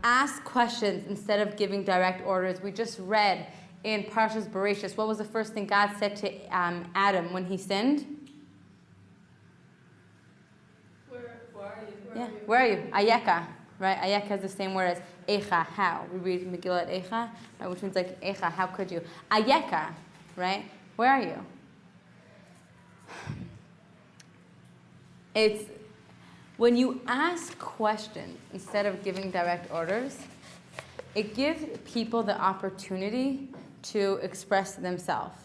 ask questions instead of giving direct orders. We just read in Parshas Bereshis, what was the first thing God said to Adam when he sinned? Where are you? Where are you? Ayeka, right? Ayeka is the same word as Echa, how. We read Megillah Echa, right, which means like Echa, how could you? Ayeka, right? Where are you? It's when you ask questions instead of giving direct orders, it gives people the opportunity to express themselves.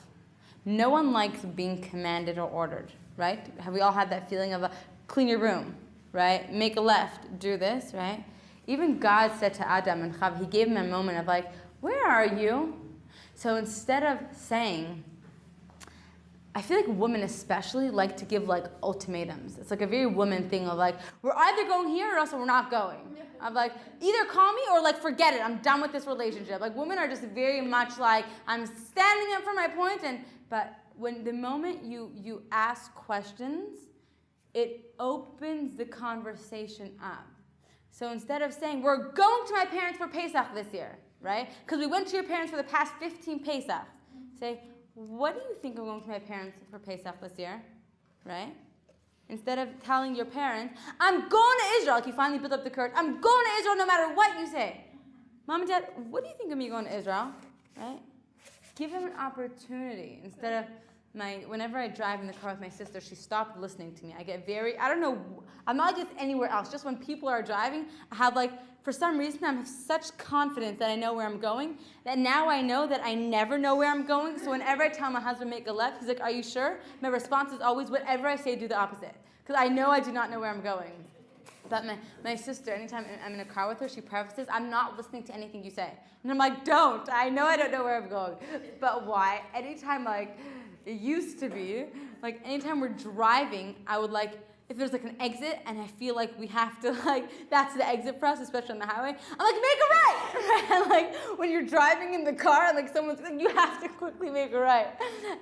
No one likes being commanded or ordered, right? Have we all had that feeling of clean your room, right? Make a left, do this, right? Even God said to Adam and Chava, he gave him a moment of like, where are you? So instead of saying, I feel like women especially like to give like ultimatums. It's like a very woman thing of like, we're either going here or else we're not going. I'm like, either call me or like forget it. I'm done with this relationship. Like women are just very much like, I'm standing up for my point. But when the moment you ask questions, it opens the conversation up. So instead of saying, we're going to my parents for Pesach this year, right? Because we went to your parents for the past 15 Pesach. Say, what do you think I'm going to my parents for Pesach this year, right? Instead of telling your parents, I'm going to Israel, like you finally build up the courage, I'm going to Israel no matter what you say. Mom and Dad, what do you think of me going to Israel, right? Give them an opportunity. Instead of whenever I drive in the car with my sister, she stopped listening to me. I get I don't know, I'm not like this anywhere else. Just when people are driving, I have like, for some reason, I have such confidence that I know where I'm going, that now I know that I never know where I'm going. So whenever I tell my husband make a left, he's like, are you sure? My response is always, whatever I say, do the opposite. Because I know I do not know where I'm going. But my sister, anytime I'm in a car with her, she prefaces, I'm not listening to anything you say. And I'm like, don't. I know I don't know where I'm going. But why? Anytime, like, it used to be, like, anytime we're driving, I would, like, if there's, like, an exit and I feel like we have to, like, that's the exit for us, especially on the highway, I'm like, make a right! Right? And, like, when you're driving in the car and, like, someone's like, you have to quickly make a right.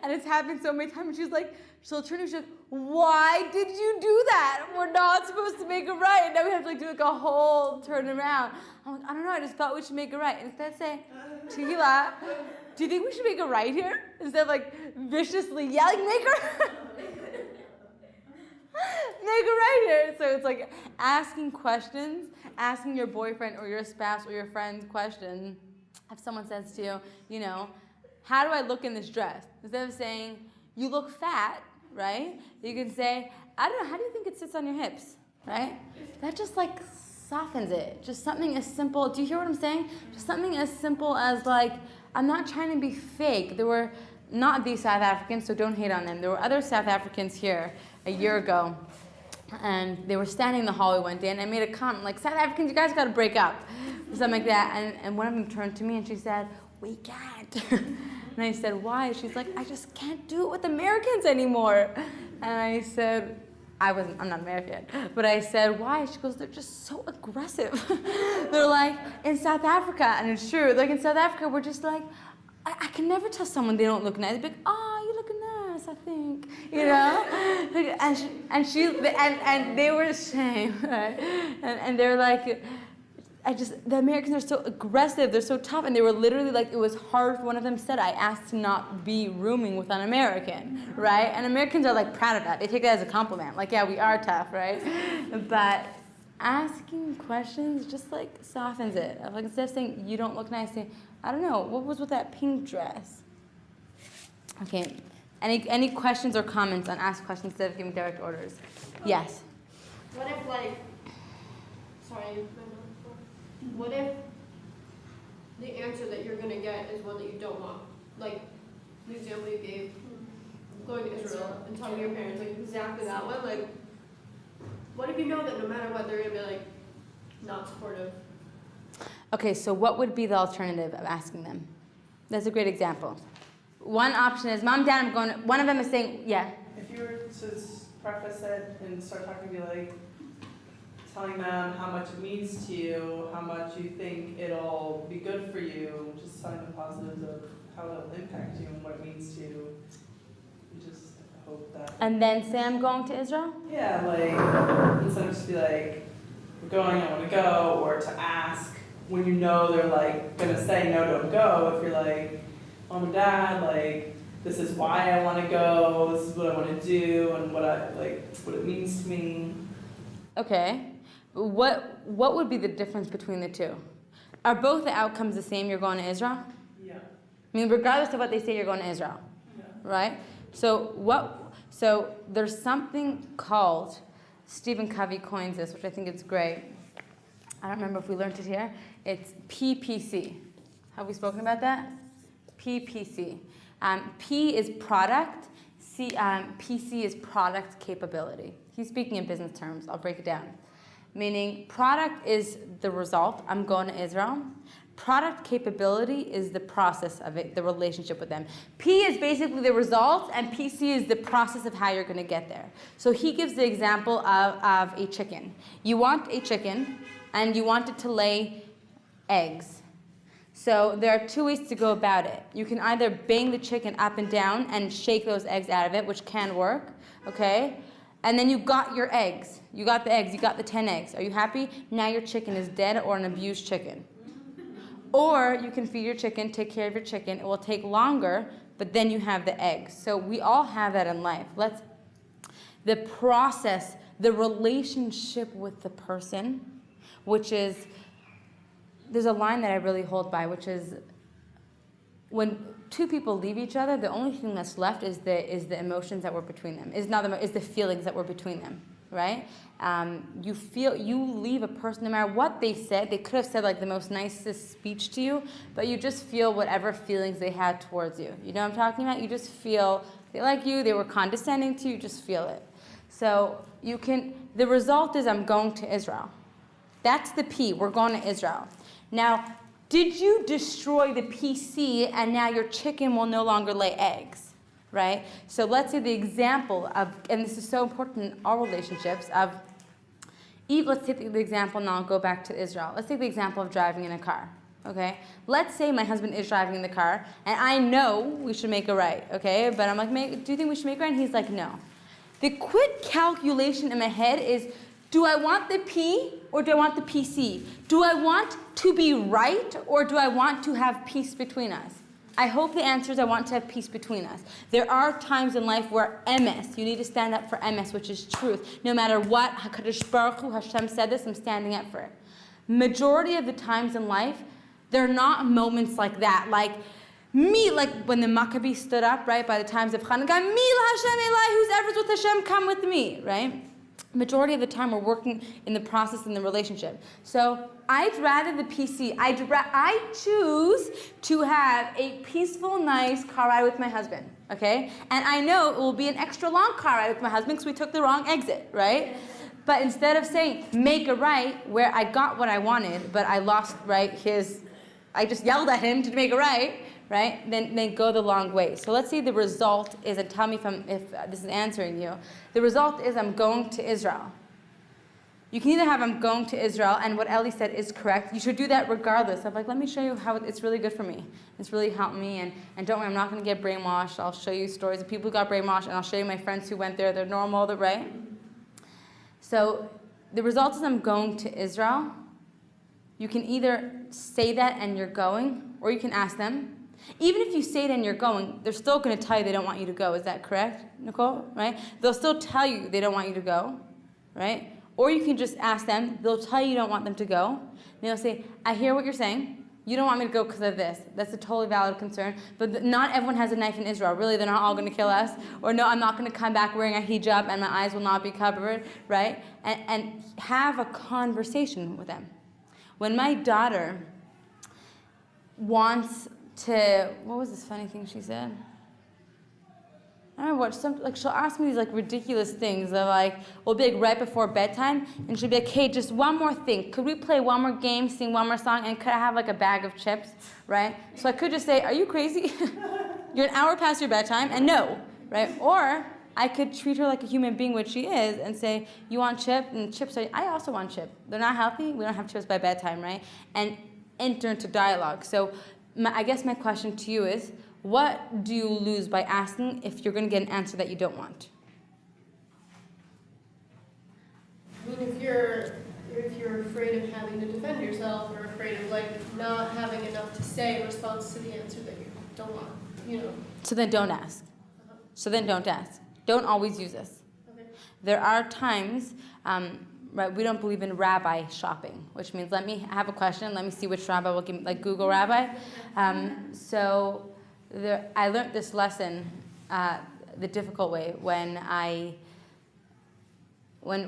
And it's happened so many times. She's like, she'll turn and she's like, why did you do that? We're not supposed to make a right. And now we have to, like, do, like, a whole turn around. I'm like, I don't know, I just thought we should make a right. Instead say, Tehillah, do you think we should make a right here? Instead of, like, viciously yelling, make a make a right here. So it's like asking questions, asking your boyfriend or your spouse or your friend's question. If someone says to you, you know, how do I look in this dress? Instead of saying, you look fat, right? You can say, I don't know, how do you think it sits on your hips, right? That just like softens it. Just something as simple, do you hear what I'm saying? Just something as simple as like, I'm not trying to be fake. There were not these South Africans, so don't hate on them. There were other South Africans here a year ago, and they were standing in the hallway one day, and I made a comment like, South Africans, you guys got to break up, or something like that. And one of them turned to me and she said, we can't. And I said, why? She's like, I just can't do it with Americans anymore. And I said, I'm not American, but I said, why? She goes, they're just so aggressive. They're like, in South Africa, and it's true, like in South Africa, we're just like, I can never tell someone they don't look nice. They'd be like, oh, you look nice, I think, you know? And they were ashamed, right? And they were like, the Americans are so aggressive, they're so tough, and they were literally like, it was hard, one of them said, I asked to not be rooming with an American, right? And Americans are like proud of that. They take that as a compliment, like, yeah, we are tough, right? But asking questions just like softens it. Like instead of saying, you don't look nice, say, I don't know, what was with that pink dress? Okay, any questions or comments on ask questions instead of giving direct orders? Yes? What if, like, what if the answer that you're going to get is one that you don't want? Like, the example you gave, going to Israel and telling your parents, like, exactly that one. Like, what if you know that no matter what, they're going to be, like, not supportive? Okay, so what would be the alternative of asking them? That's a great example. One option is, Mom, Dad, I'm going to, one of them is saying, yeah. If you were to preface it and start talking to be like, telling them how much it means to you, how much you think it'll be good for you, just telling them positives of how it'll impact you and what it means to you. You just hope that. And then say, I'm going to Israel? Yeah, like, instead of just be like, we're going, I want to go, or to ask, when you know they're like gonna say no, don't go, if you're like, Mom and Dad, like, this is why I wanna go, this is what I wanna do, and what it means to me. Okay. What would be the difference between the two? Are both the outcomes the same? You're going to Israel? Yeah. I mean, regardless of what they say, you're going to Israel, Yeah. right? So there's something called, Stephen Covey coins this, which I think is great. I don't remember if we learned it here. It's PPC. Have we spoken about that? PPC. P is product. PC is product capability. He's speaking in business terms. I'll break it down. Meaning product is the result. I'm going to Israel. Product capability is the process of it, the relationship with them. P is basically the result, and PC is the process of how you're going to get there. So he gives the example of a chicken. You want a chicken, and you want it to lay eggs. So there are two ways to go about it. You can either bang the chicken up and down and shake those eggs out of it, which can work, okay? And then you got your eggs. You got the eggs. You got the 10 eggs. Are you happy? Now your chicken is dead or an abused chicken. Or you can feed your chicken, take care of your chicken. It will take longer, but then you have the eggs. So we all have that in life. The process, the relationship with the person, which is, there's a line that I really hold by, which is, when two people leave each other, the only thing that's left is the emotions that were between them. Is the feelings that were between them, right? You leave a person, no matter what they said. They could have said like the most nicest speech to you, but you just feel whatever feelings they had towards you. You know what I'm talking about? You just feel they like you. They were condescending to you. You just feel it. So the result is I'm going to Israel. That's the P. We're going to Israel. Now, did you destroy the PC and now your chicken will no longer lay eggs, right? So let's say the example of, and this is so important in our relationships, let's take the example now, I'll go back to Israel. Let's take the example of driving in a car, okay? Let's say my husband is driving in the car and I know we should make a right, okay? But I'm like, do you think we should make a right? And he's like, no. The quick calculation in my head is, do I want the P or do I want the PC? Do I want to be right or do I want to have peace between us? I hope the answer is I want to have peace between us. There are times in life where MS, you need to stand up for MS, which is truth. No matter what, HaKadosh Baruch Hu, Hashem said this, I'm standing up for it. Majority of the times in life, they're not moments like that. Like when the Maccabees stood up, right, by the times of Hanukkah, Mi Hashem Elai, who's ever with Hashem, come with me, right? Majority of the time we're working in the process in the relationship. So I'd rather the PC. I choose to have a peaceful, nice car ride with my husband, okay? And I know it will be an extra long car ride with my husband because we took the wrong exit, right? But instead of saying, make a right, where I got what I wanted, but I lost, right, I just yelled at him to make a right, then go the long way. So let's say the result is, and tell me if this is answering you, the result is I'm going to Israel. You can either have I'm going to Israel, and what Ellie said is correct. You should do that regardless of like, let me show you how it's really good for me. It's really helped me, and don't worry, I'm not going to get brainwashed. I'll show you stories of people who got brainwashed, and I'll show you my friends who went there. They're normal, they're right. So the result is I'm going to Israel. You can either say that and you're going, or you can ask them. Even if you say it and you're going, they're still going to tell you they don't want you to go. Is that correct, Nicole? Right? They'll still tell you they don't want you to go, right? Or you can just ask them. They'll tell you don't want them to go. And they'll say, I hear what you're saying. You don't want me to go because of this. That's a totally valid concern. But not everyone has a knife in Israel. Really, they're not all going to kill us. Or no, I'm not going to come back wearing a hijab and my eyes will not be covered, right? And have a conversation with them. When my daughter wants to, what was this funny thing she said? I don't know what, she'll ask me these ridiculous things. We'll be right before bedtime, and she'll be like, hey, just one more thing. Could we play one more game, sing one more song, and could I have a bag of chips, right? So I could just say, are you crazy? You're an hour past your bedtime, and no, right? Or I could treat her like a human being, which she is, and say, you want chip? And chips I also want chip. They're not healthy. We don't have chips by bedtime, right? And enter into dialogue. So I guess my question to you is, what do you lose by asking if you're going to get an answer that you don't want? I mean, if you're if you're afraid of having to defend yourself or afraid of like not having enough to say in response to the answer that you don't want, you know. So then don't ask. So then don't ask. Don't always use this. Okay. There are times, right, we don't believe in rabbi shopping, which means let me have a question, let me see which rabbi will give me, like Google rabbi. I learned this lesson the difficult way when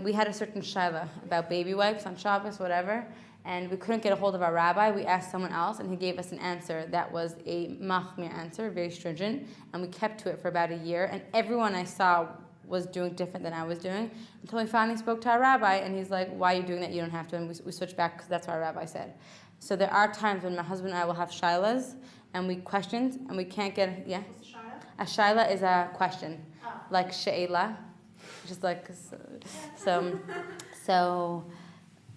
we had a certain shaila about baby wipes on Shabbos, whatever, and we couldn't get a hold of our rabbi. We asked someone else, and he gave us an answer that was a machmir answer, very stringent, and we kept to it for about a year. And everyone I saw was doing different than I was doing until we finally spoke to our rabbi, and he's like, "Why are you doing that? You don't have to." And we switched back because that's what our rabbi said. So there are times when my husband and I will have shailas, and we questions, and we can't get What's a a shaila is a question, like she'ela, just like so.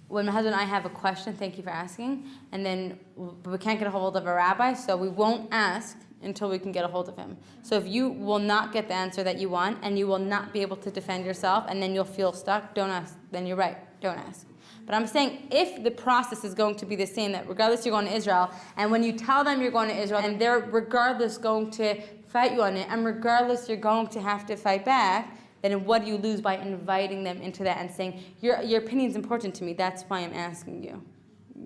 When my husband and I have a question, thank you for asking, and then we can't get a hold of a rabbi, so we won't ask until we can get a hold of him. So if you will not get the answer that you want, and you will not be able to defend yourself, and then you'll feel stuck, don't ask. Then you're right, don't ask. But I'm saying if the process is going to be the same, that regardless you're going to Israel, and when you tell them you're going to Israel, and they're regardless going to fight you on it, and regardless you're going to have to fight back, then what do you lose by inviting them into that and saying, your opinion's important to me, that's why I'm asking you.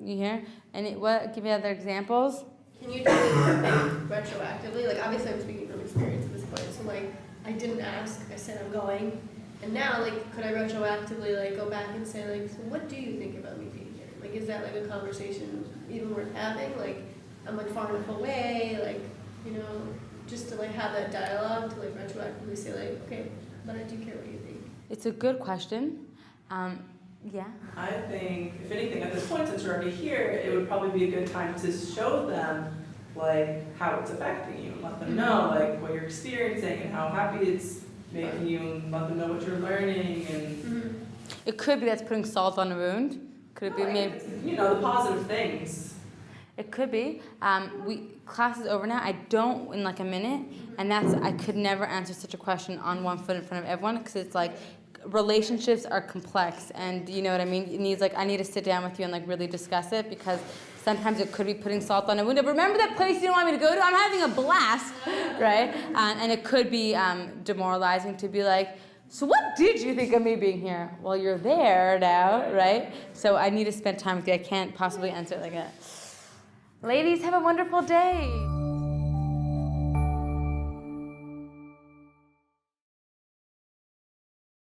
You hear? And give me other examples? Can you do it retroactively? Like, obviously I'm speaking from experience at this point, so like, I didn't ask, I said I'm going, and now, like, could I retroactively, like, go back and say, like, so what do you think about me being here? Like, is that, like, a conversation even worth having? Like, I'm, like, far enough away, like, you know, just to, like, have that dialogue to, like, retroactively say, like, okay, but I do care what you think. It's a good question. Yeah. I think, if anything, at this point, since you're already here, it would probably be a good time to show them, like, how it's affecting you. Let them know, like, what you're experiencing and how happy it's making you, and let them know what you're learning. And It could be that's putting salt on a wound. Could it be maybe? You know, the positive things. It could be. Class is over now. I don't in like a minute, and I could never answer such a question on one foot in front of everyone because it's like relationships are complex, and you know what I mean. It needs I need to sit down with you and like really discuss it because sometimes it could be putting salt on a wound. Remember that place you didn't want me to go to? I'm having a blast, right? And it could be demoralizing to be like, so what did you think of me being here? Well, you're there now, right? So I need to spend time with you. I can't possibly answer it like that. Ladies, have a wonderful day.